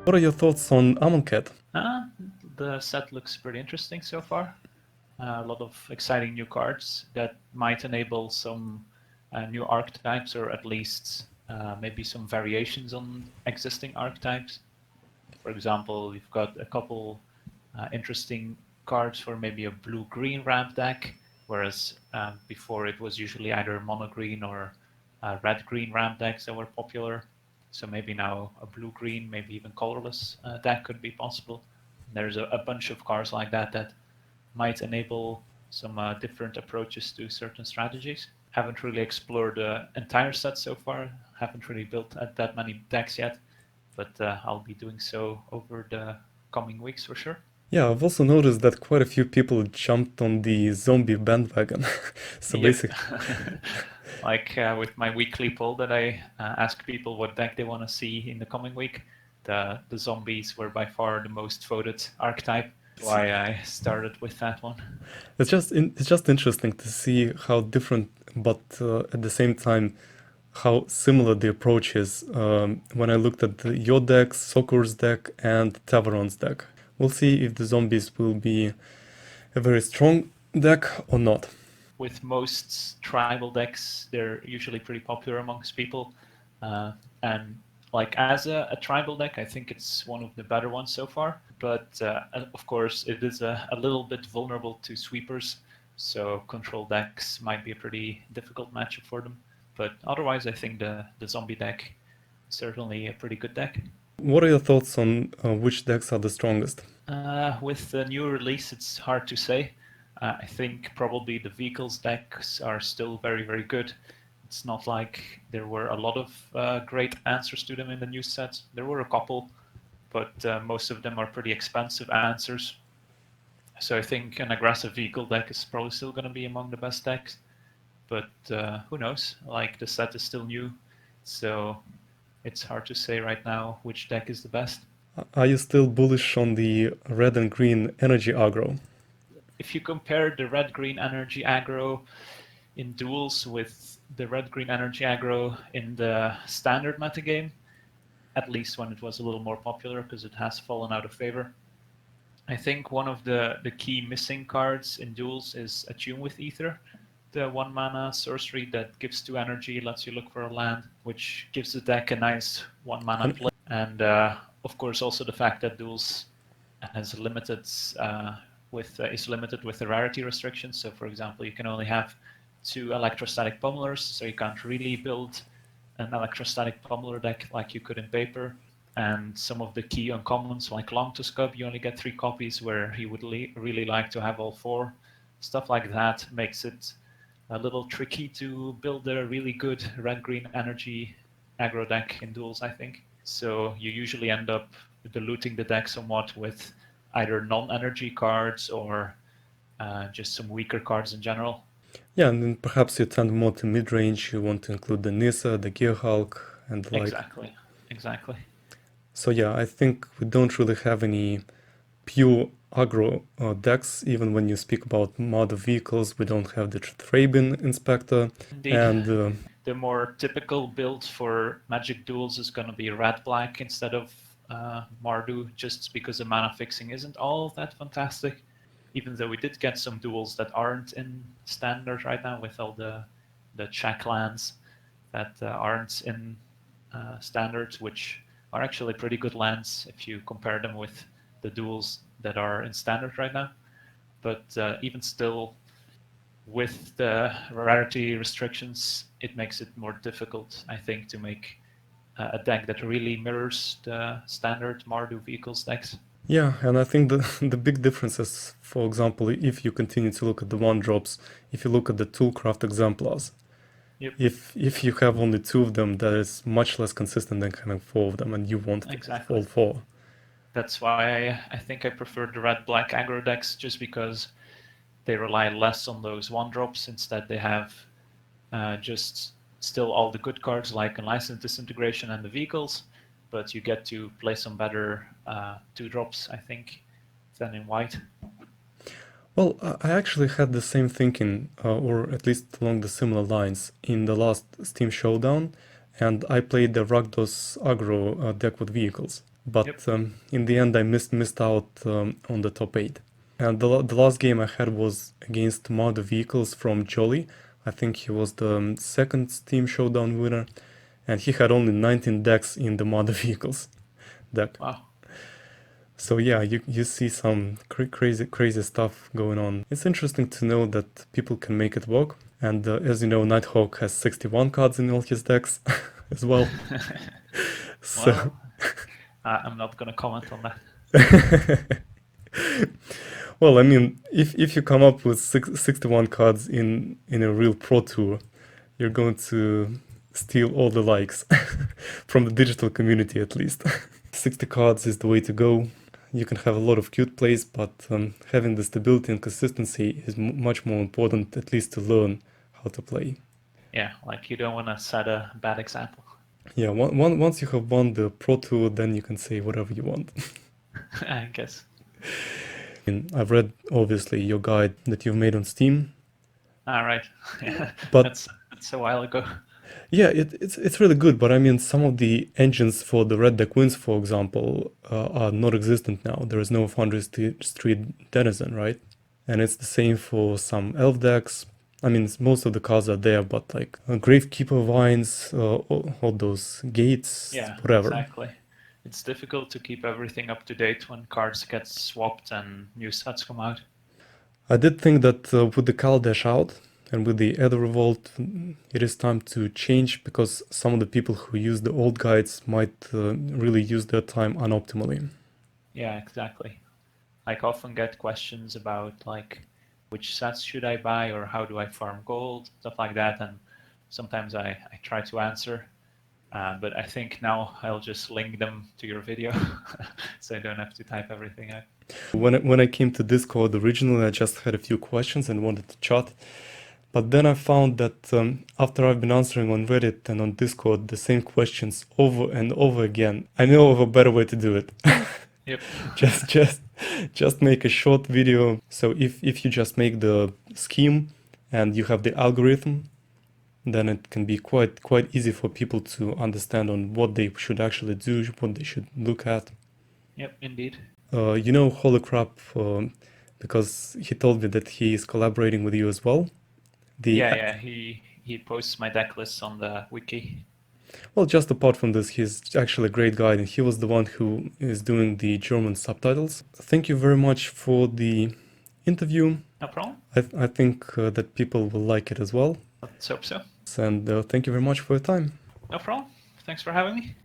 What are your thoughts on Amonkhet? Uh, the set looks pretty interesting so far. A lot of exciting new cards that might enable some new archetypes, or at least maybe some variations on existing archetypes. For example, you've got a couple interesting cards for maybe a blue-green ramp deck, whereas before it was usually either mono-green or red-green ramp decks that were popular. So maybe now a blue-green, maybe even colorless deck could be possible. There's a bunch of cards like that that might enable some different approaches to certain strategies. Haven't really explored the entire set so far. Haven't really built that many decks yet, but I'll be doing so over the coming weeks for sure. Yeah, I've also noticed that quite a few people jumped on the zombie bandwagon. So Yep. basically, Like with my weekly poll that I ask people what deck they want to see in the coming week, the zombies were by far the most voted archetype. That's why I started with that one. it's just interesting to see how different, but at the same time, how similar the approach is. When I looked at your deck, Sokur's deck, and Tavaron's deck, we'll see if the zombies will be a very strong deck or not. With most tribal decks, they're usually pretty popular amongst people. And like as a tribal deck, I think it's one of the better ones so far. But of course, it is a little bit vulnerable to sweepers, so control decks might be a pretty difficult matchup for them. But otherwise, I think the zombie deck is certainly a pretty good deck. What are your thoughts on which decks are the strongest? With the new release, it's hard to say. I think probably the vehicles decks are still very, very good. It's not like there were a lot of great answers to them in the new sets. There were a couple, but most of them are pretty expensive answers. So I think an aggressive vehicle deck is probably still going to be among the best decks. But who knows? Like the set is still new, so it's hard to say right now which deck is the best. Are you still bullish on the red and green energy aggro? If you compare the red-green energy aggro in duels with the red-green energy aggro in the standard metagame, at least when it was a little more popular, because it has fallen out of favor. I think one of the key missing cards in duels is Attune with Ether, the 1 mana sorcery that gives 2 energy, lets you look for a land, which gives the deck a nice 1 mana play. And of course, also the fact that duels has limited is limited with the rarity restrictions. So, for example, you can only have 2 electrostatic pummelers, so you can't really build an electrostatic pummeler deck like you could in paper. And some of the key uncommons, like Longtuskub, you only get 3 copies, where he would really like to have all 4. Stuff like that makes it a little tricky to build a really good red-green energy aggro deck in duels, I think. So you usually end up diluting the deck somewhat with either non-energy cards or just some weaker cards in general. Yeah, and then perhaps you tend more to mid-range, you want to include the Nissa, the Gearhulk, and the like. Exactly, exactly. So yeah, I think we don't really have any pure aggro decks. Even when you speak about model vehicles, we don't have the Thraben Inspector, Indeed. and The more typical build for Magic Duels is going to be red-black instead of Mardu, just because the mana fixing isn't all that fantastic. Even though we did get some duels that aren't in standard right now with all the check lands that aren't in standard, which are actually pretty good lands if you compare them with the duels that are in standard right now. But even still, with the rarity restrictions, it makes it more difficult, I think, to make a deck that really mirrors the standard Mardu vehicles decks. yeah, and I think the the big difference is, for example, if you continue to look at the one drops, if you look at the Toolcraft exemplars, Yep, if you have only 2 of them, that is much less consistent than having 4 of them, and you want exactly. all 4. That's why I think I prefer the red-black aggro decks, just because they rely less on those one drops. Instead, they have just still all the good cards like Unlicensed Disintegration and the vehicles, but you get to play some better 2 drops, I think, than in white. Well, I actually had the same thinking, or at least along the similar lines, in the last Steam Showdown, and I played the Rakdos aggro deck with vehicles. but Yep. in the end I missed out on the top 8. And the last game I had was against Mother Vehicles from Jolly. I think he was the second Steam Showdown winner, and he had only 19 decks in the Mother Vehicles deck. Wow. So yeah, you see some crazy stuff going on. It's interesting to know that people can make it work. And as you know, Nighthawk has 61 cards in all his decks as well. So Well, I'm not going to comment on that. well, I mean, if you come up with 61 cards in a real Pro Tour, you're going to steal all the likes from the digital community at least. 60 cards is the way to go. You can have a lot of cute plays, but having the stability and consistency is much more important, at least to learn how to play. Yeah, like you don't want to set a bad example. Yeah, once you have won the Pro Tour, then you can say whatever you want. I guess. And I've read, obviously, your guide that you've made on Steam. All right. Yeah, But that's a while ago. yeah, it's really good, but I mean, some of the engines for the Red Deck Wins, for example, are not existent now. There is no Foundry Street Denizen, right? And it's the same for some Elf decks. I mean, most of the cards are there, but like Gravekeeper Vines, all those gates, Yeah, whatever. exactly. It's difficult to keep everything up to date when cards get swapped and new sets come out. I did think that with the Kaladesh out and with the Ether Revolt, it is time to change because some of the people who use the old guides might really use their time unoptimally. Yeah, exactly. I often get questions about like which sets should I buy or how do I farm gold, stuff like that, and sometimes I try to answer. But I think now I'll just link them to your video so I don't have to type everything out. When I came to Discord originally, I just had a few questions and wanted to chat. But then I found that after I've been answering on Reddit and on Discord the same questions over and over again, I know of a better way to do it. Yep. just make a short video. So if you just make the scheme and you have the algorithm, then it can be quite easy for people to understand on what they should actually do, what they should look at. Yep, indeed. You know Holycrap, because he told me that he is collaborating with you as well. Yeah, he posts my deck lists on the wiki. Well, just apart from this, he's actually a great guy, and he was the one who is doing the German subtitles. Thank you very much for the interview. No problem. I think that people will like it as well. Let's hope so. And thank you very much for your time. No problem. Thanks for having me.